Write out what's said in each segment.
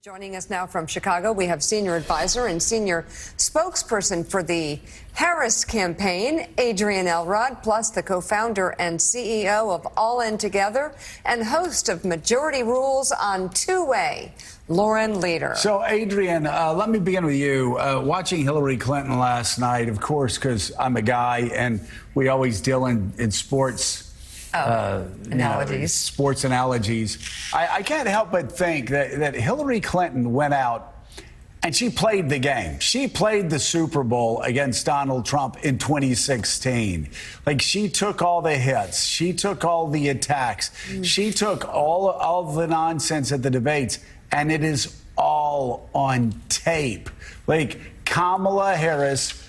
Joining us now from Chicago, we have senior advisor and senior spokesperson for the Harris campaign, Adrienne Elrod, plus the co-founder and CEO of All In Together and host of Majority Rules on Two-Way, Lauren Leader. So, Adrienne, let me begin with you. Watching Hillary Clinton last night, of course, because I'm a guy and we always deal in sports. Analogies. Sports analogies. I can't help but think that Hillary Clinton went out and she played the game. She played the Super Bowl against Donald Trump in 2016. Like, she took all the hits. She took all the attacks. She took all the nonsense at the debates, and it is all on tape. Like, Kamala Harris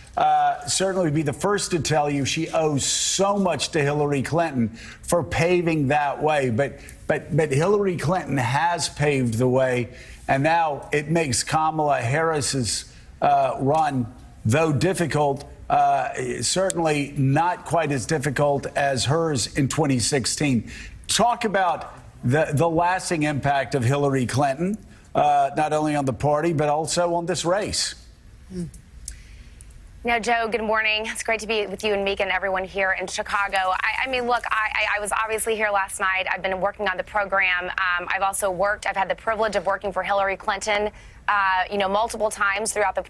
certainly would be the first to tell you she owes so much to Hillary Clinton for paving that way. But Hillary Clinton has paved the way, and now it makes Kamala Harris's run, though difficult, certainly not quite as difficult as hers in 2016. Talk about the lasting impact of Hillary Clinton, not only on the party, but also on this race. You know, Joe, good morning. It's great to be with you and Meek and everyone here in Chicago. I mean, look, I was obviously here last night. I've been working on the program. I've also I've had the privilege of working for Hillary Clinton, multiple times throughout the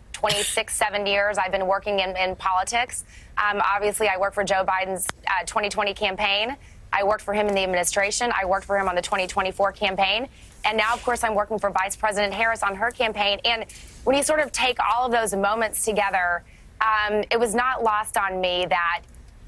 7 years I've been working in politics. Obviously, I worked for Joe Biden's 2020 campaign. I worked for him in the administration. I worked for him on the 2024 campaign. And now, of course, I'm working for Vice President Harris on her campaign. And when you sort of take all of those moments together, it was not lost on me that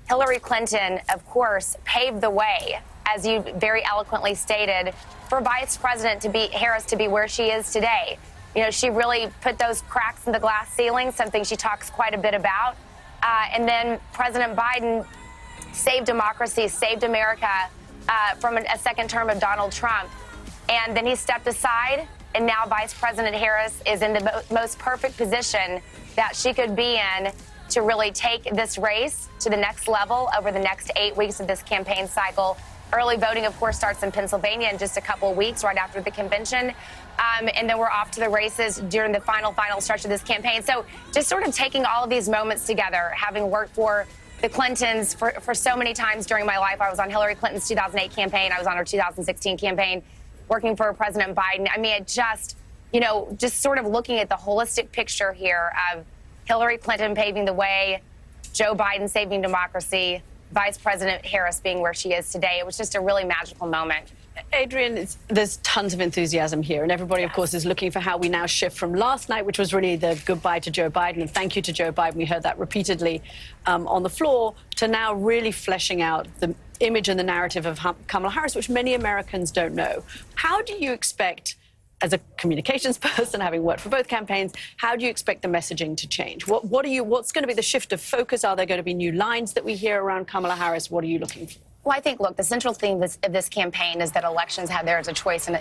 Hillary Clinton, of course, paved the way, as you very eloquently stated, for Vice President Harris to be where she is today. You know, she really put those cracks in the glass ceiling, something she talks quite a bit about. And then President Biden saved democracy, saved America from a second term of Donald Trump. And then he stepped aside, and now Vice President Harris is in the most perfect position that she could be in to really take this race to the next level over the next 8 weeks of this campaign cycle. Early voting, of course, starts in Pennsylvania in just a couple of weeks right after the convention. And then we're off to the races during the final stretch of this campaign. So just sort of taking all of these moments together, having worked for the Clintons for so many times during my life. I was on Hillary Clinton's 2008 campaign. I was on her 2016 campaign, working for President Biden. I mean, it just sort of looking at the holistic picture here of Hillary Clinton paving the way, Joe Biden saving democracy, Vice President Harris being where she is today. It was just a really magical moment. Adrienne, there's tons of enthusiasm here, and everybody, of course, is looking for how we now shift from last night, which was really the goodbye to Joe Biden and thank you to Joe Biden. We heard that repeatedly on the floor, to now really fleshing out the image and the narrative of Kamala Harris, which many Americans don't know. How do you expect, as a communications person, having worked for both campaigns, how do you expect the messaging to change? What's going to be the shift of focus? Are there going to be new lines that we hear around Kamala Harris? What are you looking for? Well, I think, look, the central theme of this campaign is that elections have there as a choice in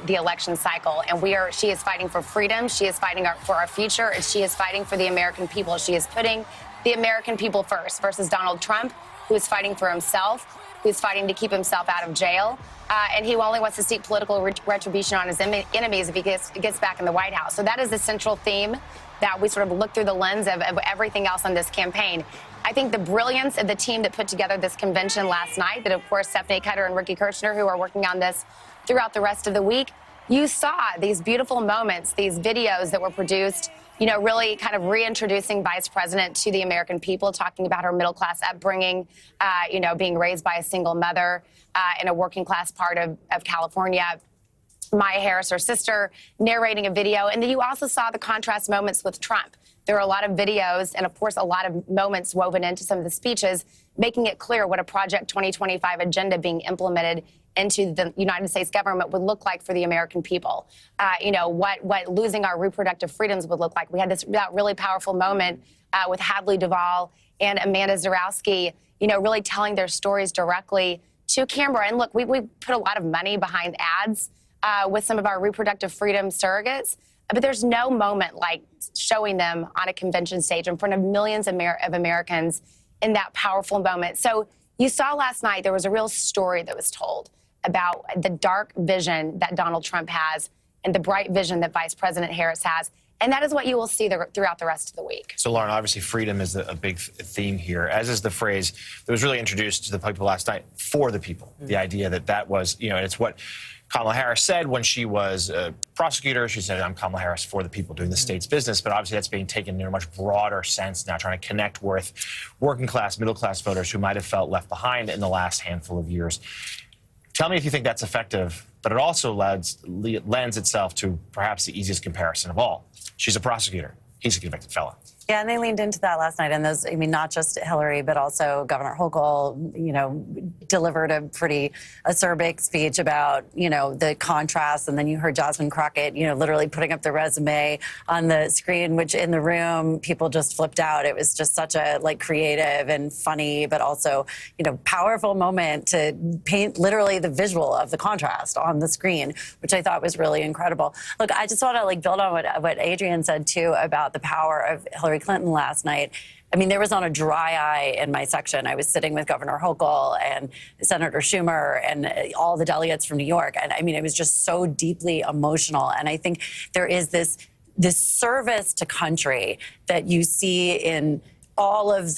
the election cycle. And she is fighting for freedom. She is fighting for our future. And she is fighting for the American people. She is putting the American people first versus Donald Trump, who is fighting for himself, who's fighting to keep himself out of jail. And he only wants to seek political retribution on his enemies if he gets back in the White House. So that is the central theme that we sort of look through the lens of everything else on this campaign. I think the brilliance of the team that put together this convention last night, that, of course, Stephanie Cutter and Ricky Kirchner, who are working on this throughout the rest of the week, you saw these beautiful moments, these videos that were produced, really kind of reintroducing Vice President to the American people, talking about her middle-class upbringing, being raised by a single mother in a working-class part of California. Maya Harris, her sister, narrating a video. And then you also saw the contrast moments with Trump. There are a lot of videos and, of course, a lot of moments woven into some of the speeches, making it clear what a Project 2025 agenda being implemented into the United States government would look like for the American people. What losing our reproductive freedoms would look like. We had that really powerful moment with Hadley Duvall and Amanda Zarowski, really telling their stories directly to camera. And look, we put a lot of money behind ads with some of our reproductive freedom surrogates. But there's no moment like showing them on a convention stage in front of millions of Americans in that powerful moment. So you saw last night there was a real story that was told about the dark vision that Donald Trump has and the bright vision that Vice President Harris has. And that is what you will see throughout the rest of the week. So, Lauren, obviously freedom is a big theme here, as is the phrase that was really introduced to the people last night, for the people. The idea that was, and it's what Kamala Harris said when she was a prosecutor. She said, I'm Kamala Harris for the people, doing the state's business. But obviously that's being taken in a much broader sense now, trying to connect with working class, middle class voters who might have felt left behind in the last handful of years. Tell me if you think that's effective, but it also lends itself to perhaps the easiest comparison of all. She's a prosecutor. He's a convicted felon. Yeah, and they leaned into that last night. And those, not just Hillary, but also Governor Hochul, delivered a pretty acerbic speech about, the contrast. And then you heard Jasmine Crockett, literally putting up the resume on the screen, which in the room, people just flipped out. It was just such a creative and funny, but also, powerful moment to paint literally the visual of the contrast on the screen, which I thought was really incredible. Look, I just want to build on what Adrian said, too, about the power of Hillary Clinton last night. There was on a dry eye in my section. I was sitting with Governor Hochul and Senator Schumer and all the delegates from New York. And it was just so deeply emotional. And I think there is this service to country that you see in all of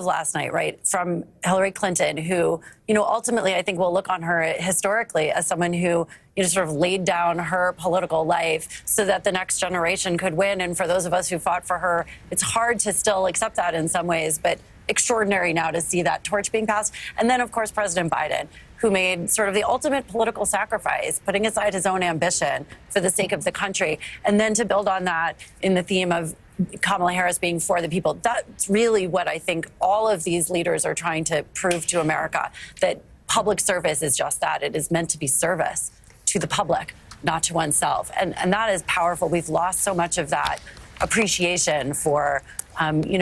last night, right, from Hillary Clinton, who, ultimately I think we'll look on her historically as someone who, sort of laid down her political life so that the next generation could win. And for those of us who fought for her, it's hard to still accept that in some ways, but extraordinary now to see that torch being passed. And then, of course, President Biden, who made sort of the ultimate political sacrifice, putting aside his own ambition for the sake of the country. And then to build on that in the theme of Kamala Harris being for the people. That's really what I think all of these leaders are trying to prove to America, that public service is just that. It is meant to be service to the public, not to oneself. And that is powerful. We've lost so much of that appreciation for,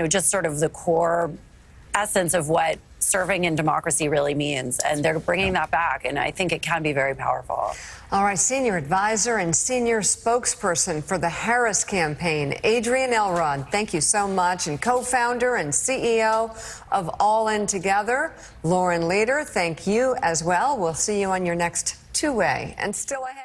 just sort of the core essence of what serving in democracy really means. And they're bringing that back. And I think it can be very powerful. All right, senior advisor and senior spokesperson for the Harris campaign, Adrian Elrod, thank you so much. And co-founder and CEO of All In Together, Lauren Leader, thank you as well. We'll see you on your next two-way. And still ahead.